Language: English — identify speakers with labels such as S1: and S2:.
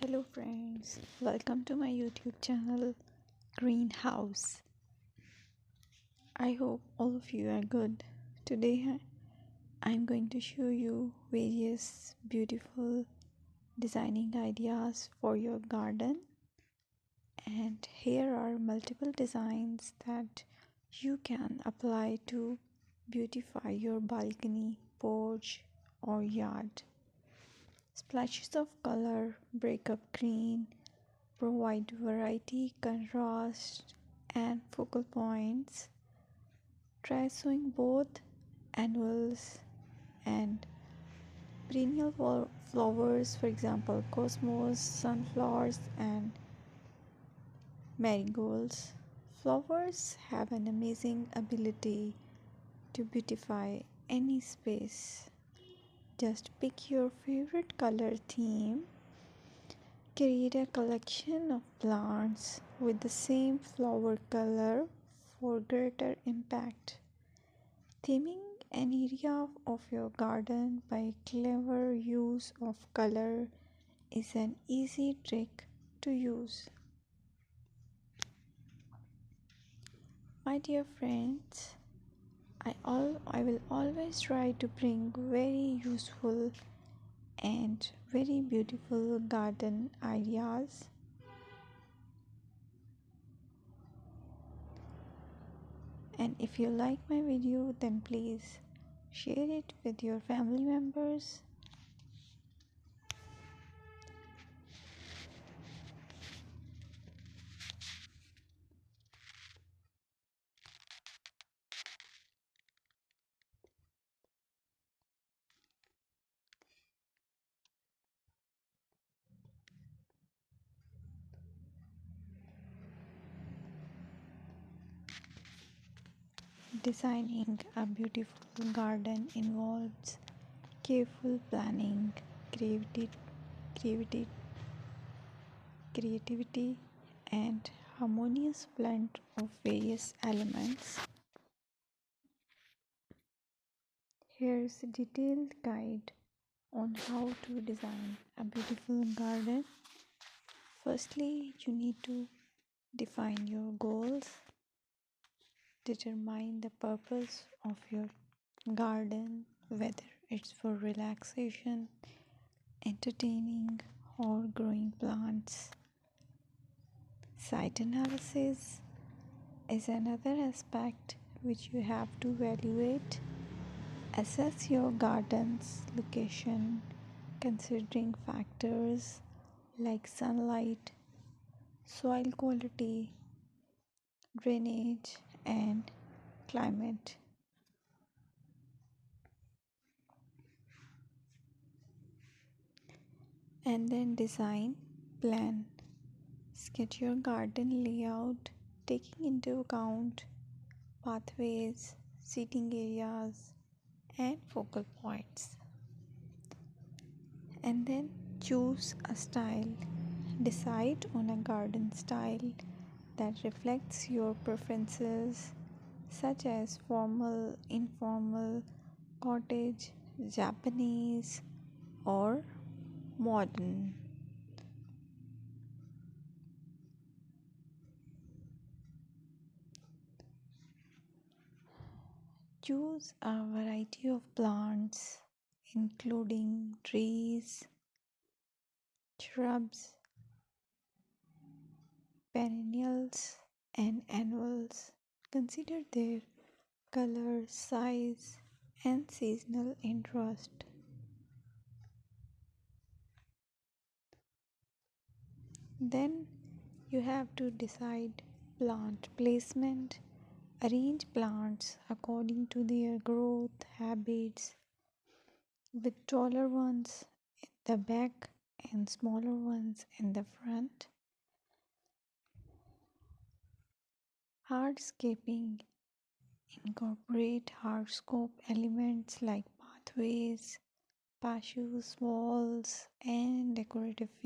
S1: Hello friends, welcome to my YouTube channel Greenhouse. I hope all of you are good. Today I'm going to show you various beautiful designing ideas for your garden, and here are multiple designs that you can apply to beautify your balcony, porch or yard. Splashes of color break up green, provide variety, contrast, and focal points. Try sowing both annuals and perennial flowers, for example, cosmos, sunflowers, and marigolds. Flowers have an amazing ability to beautify any space. Just pick your favorite color theme. Create a collection of plants with the same flower color for greater impact. Theming an area of your garden by clever use of color is an easy trick to use. My dear friends, I will always try to bring very useful and very beautiful garden ideas. And if you like my video, then please share it with your family members. Designing a beautiful garden involves careful planning, creativity, creativity, creativity, and harmonious blend of various elements. Here's a detailed guide on how to design a beautiful garden. Firstly, you need to define your goals, determine the purpose of your garden, whether it's for relaxation, entertaining, or growing plants. Site analysis is another aspect which you have to evaluate. Assess your garden's location considering factors like sunlight, soil quality, drainage, and climate. And then design, plan. Sketch your garden layout taking into account pathways, seating areas, and focal points. And then choose a style. Decide on a garden style that reflects your preferences, such as formal, informal, cottage, Japanese, or modern. Choose a variety of plants, including trees, shrubs, perennials, and annuals. Consider their color, size, and seasonal interest. Then you have to decide plant placement. Arrange plants according to their growth habits, with taller ones in the back and smaller ones in the front. Hardscaping: incorporate hardscape elements like pathways, patios, walls, and decorative features.